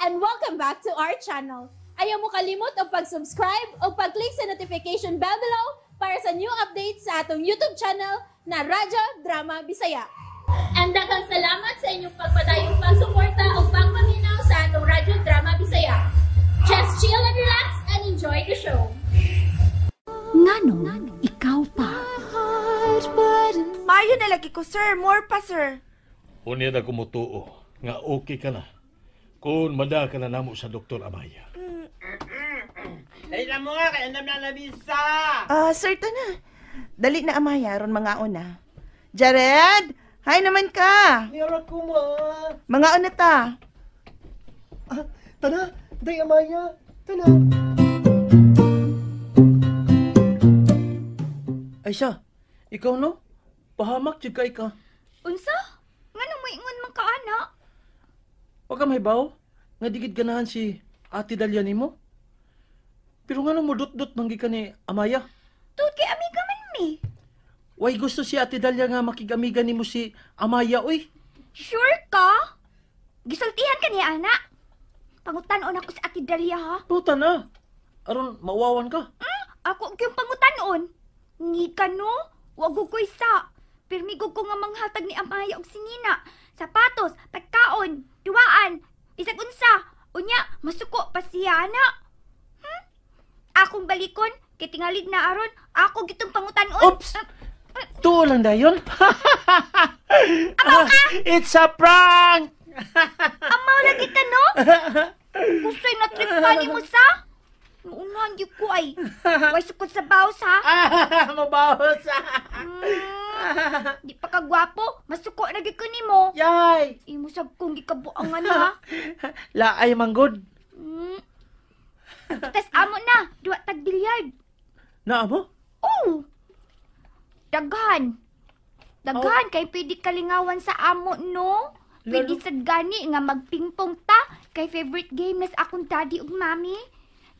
and welcome back to our channel. Ayaw mo kalimot o pag-subscribe o pag-click sa notification bell below para sa new updates sa atong YouTube channel na Radyo Drama Bisaya. And daghang salamat sa inyong pagpadayong pagsuporta o pagpaminaw sa atong Radyo Drama Bisaya. Just chill and relax and enjoy the show. Ngano, ikaw pa. Mayo na lagi ko, sir. More pa, sir. Unya na kumutuo nga okay ka na. Kung mada ka na namo sa Dr. Amaya. Dali na mo nga, kaya naman na nabisa. Sir, ito na. Dali na Amaya, ron mga una. Jared! Hi naman ka! Niyara ko mo. Mga una ta. Tana, day Amaya. Tana. Aisha, ikaw no? Pahamak jud kay ka. Unsa? Ngano mo ingon man ka, ana? Wa ka mahibaw? Nga digid ganahan si Ate Dalia nimo? Pero nga mo dot-dot manggi ka ni Amaya. Tuod kay amiga man mi. Way gusto si Ate Dalia nga makigamiga nimo si Amaya, oy. Sure ka? Gisultihan ka niya, ana? Pangutan-on ako sa Ate Dalia, ha? Puta na. Aron mauwawan ka. Ako yung pangutan-on. Ngi ka, no? Wag ko isa. Pirmigog ko nga manghatag ni Amaya og sinina. Sapatos, pagkaon, duwaan, bisag unsa. Unya, masuko pa siya, ana. Akong balikon, kay tingalig na aron, ako gitong pangutan-on. Oops! Tuo lang dayon. Amaw ka! It's a prank! Amaw lagi ka, no? Gusto'y natripan ni mo sa? Naunahan di ko ay. Way sukot sa bawas, ha? Mabawas. Di pa kagwapo, masuko na gi ko ni mo. Yay! Imo sab kong gikabuangan, ha? Laay manggod. Tas amo na, duwa tag bilyard. Na mo? Oh! Daghan. Daghan, kay pwede kalingawan sa amo, no? Pwede sad gani nga magpingpong ta, kay favorite game na sa akong daddy ug mami.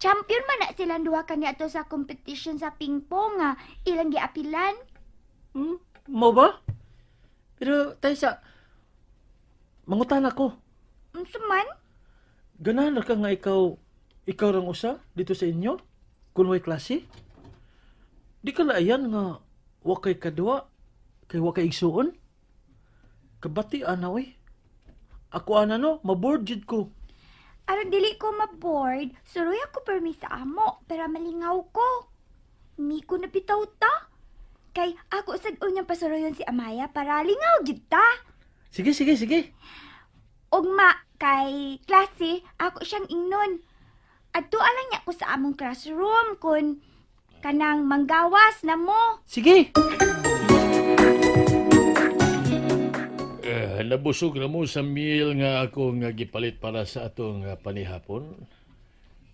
Champion man na silang duha kani ato sa competition sa pingpong nga ilang giapilan. Mo ba? Pero tayo sa mangutan ako. Unsa man? Ganahan na ka nga ikaw rang usa dito sa inyo? Kung way klase? Di ka laayan nga wakay kadua kay wakay igsuon? Kabati ana oy. Ako ana no, maboard jud ko. Aron dili ko maboard, suroy ako permi sa amo, pero malingaw ko. Mi ko napitaw ta. Kay ako sad unyang pasuroyon si Amaya para lingaw gid ta. Sige. Ugma kay klase, ako siyang ingnon. Adto lang niya ko sa among classroom kun kanang manggawas na mo. Sige. Nabusog na mo sa meal nga ako nga gipalit para sa atong panihapon.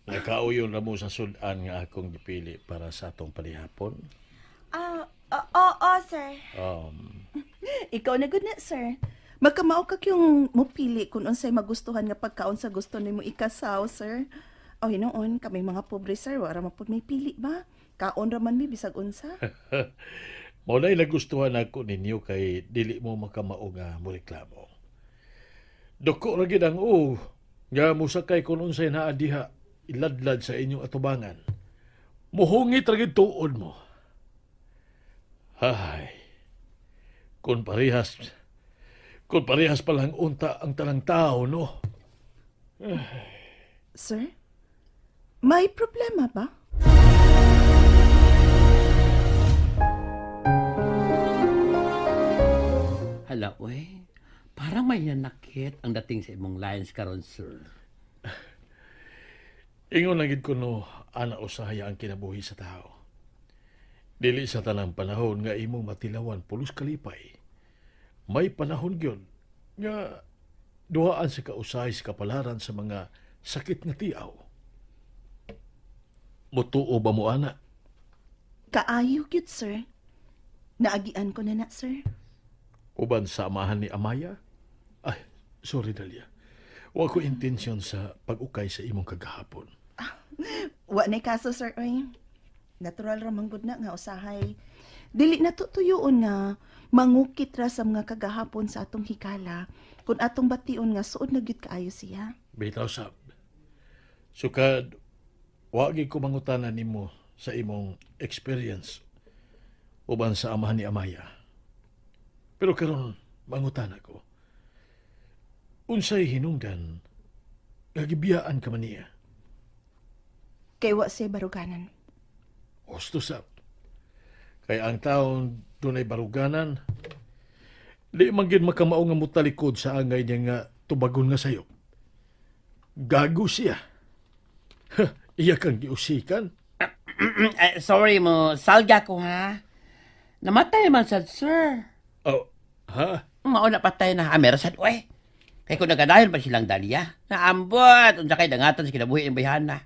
Nakauyon na mo sa sudan nga akong gipili para sa atong panihapon. Oo, sir. Ikaw na good na, sir. Magkamao ka yung mupili kung unsay magustuhan nga pagkaon sa gusto nimo ikasaw, sir. O hinoon, kami mga pobre, sir. Wala man po may pili ba? Kaon raman mi bisag unsa. Maunay nagustuhan ako ninyo kay dili mo makamao nga mo reklamo. Doko ra gid ang nga musakay kun unsay naa diha iladlad sa inyong atubangan. Muhungit ra gid tuod mo. Hay. Kun parehas palang unta ang tanang tao, no? Sir? May problema ba? Hala, oy. Parang may nanakit ang dating sa imong lines karon, sir. Ingon lang gid ko no, ana usaya ang kinabuhi sa tao. Dili sa tanang panahon nga imong matilawan pulos kalipay. May panahon gyud nga duhaan sa kausahay sa kapalaran sa mga sakit nga tiaw. Mutuo ba mo, ana? Kaayo gyud, sir. Naagian ko na, sir. Uban sa amahan ni Amaya? Ay, sorry Dalia. Wa ko intensyon sa pag-ukay sa imong kagahapon. Wa na kaso, sir. Oy. Natural ra manggod na nga usahay. Dili na tutuyoon nga mangukit ra sa mga kagahapon sa atong hikala Kung atong bation nga suod na gyud kaayo siya. Bitaw sab. Sukad, wagi ko mangutanan nimo sa imong experience uban sa amahan ni Amaya. Pero karon mangutan ako. Unsay hinungdan nga gibiyaan ka man niya? Kay wa siya baruganan. Osto sab. Kaya ang taon dunay baruganan, di man gyud makamao nga mutalikod sa angay niya nga tubagon nga sayo. Gago siya. Iya kang giusikan. Sorry mo, salga ko ha. Namatay man sad, sir. Oh, ha? Mauna patay na amerasad, uy. Kaya kung nagadayon pa silang Dalia, naambot, unsa kay dangatan sa kinabuhi ng bayhana.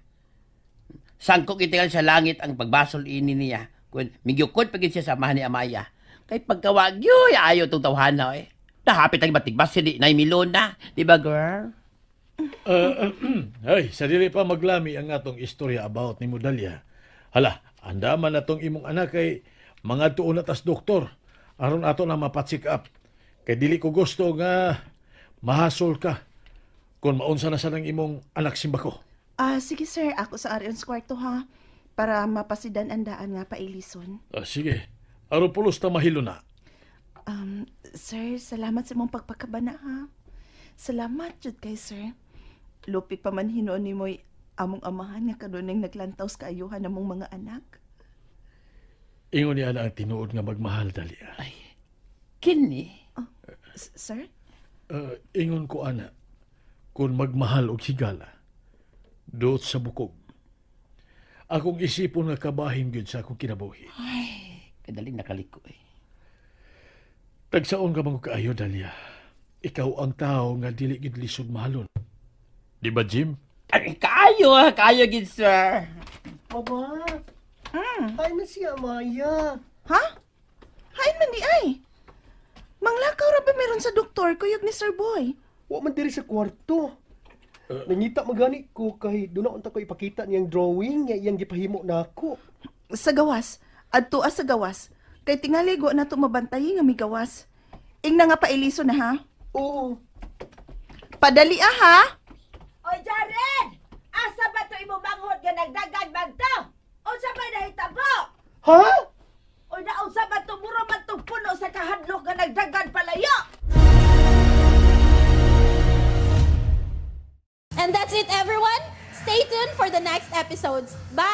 Sangkok itigal sa langit ang pagbasol ini niya, kung migyukod pagin siya sa amahan ni Amaya. Kay pagkawagyo, ayaw itong tawhana, eh. Nahapit ang batigbas si Nay Milona, di ba, girl? Ay, sarili pa maglami ang atong istorya about ni Mudalia. Hala, andaman na tong imong anak kay mga tuon na tas doktor. Aron ato na mapatsik up. Kay dili ko gusto nga mahasol ka kung maunsa na sa ng imong anak simbako. Sige sir, ako sa Arion sa kwarto ha. Para mapasidan ang daan nga pailison. Sige, aron pulos ta mahilo na. Sir, salamat sa mong pagpakabana ha. Salamat jud kay sir. Lupi pa man hinuon ni mo'y among amahan nga kanunay naglantaw sa kaayuhan namong mga anak. Ingon niya na ang tinuod nga magmahal, Dalia. Ay, kini? Sir? Ingon ko, ana, kung magmahal o higala, doot sa bukog. Akong isipon nga kabahin gyud sa akong kinabuhi. Ay, kadaling nakaliko eh. Tagsaon ka mga kaayo, Dalia. Ikaw ang tao nga dili gid lisod mahalon. Di ba, Jim? Ay, kayo gid, sir. Aba, ay na siya, Amaya. Ha? Hain man di ay. Manglakaw ra ba meron sa doktor kuyog ni Sir Boy? Wa man diri sa kwarto. Nangita magani ko kay doon unta ko ipakita niyang drawing nga iyang gipahimo nako. Sa gawas. Adto sa gawas. Kay tingali go na to mabantayi nga migawas. Ing na nga pailiso na ha? Oo. Padali ha? Oy, Jared! Asa ba to imo manghod nga nagdagan man to? Unsa ba nahitabo? Ha? Oy, naunsa ba to muro man to puno sa kahadlok nga nagdagan palayo? And that's it, everyone. Stay tuned for the next episodes. Bye!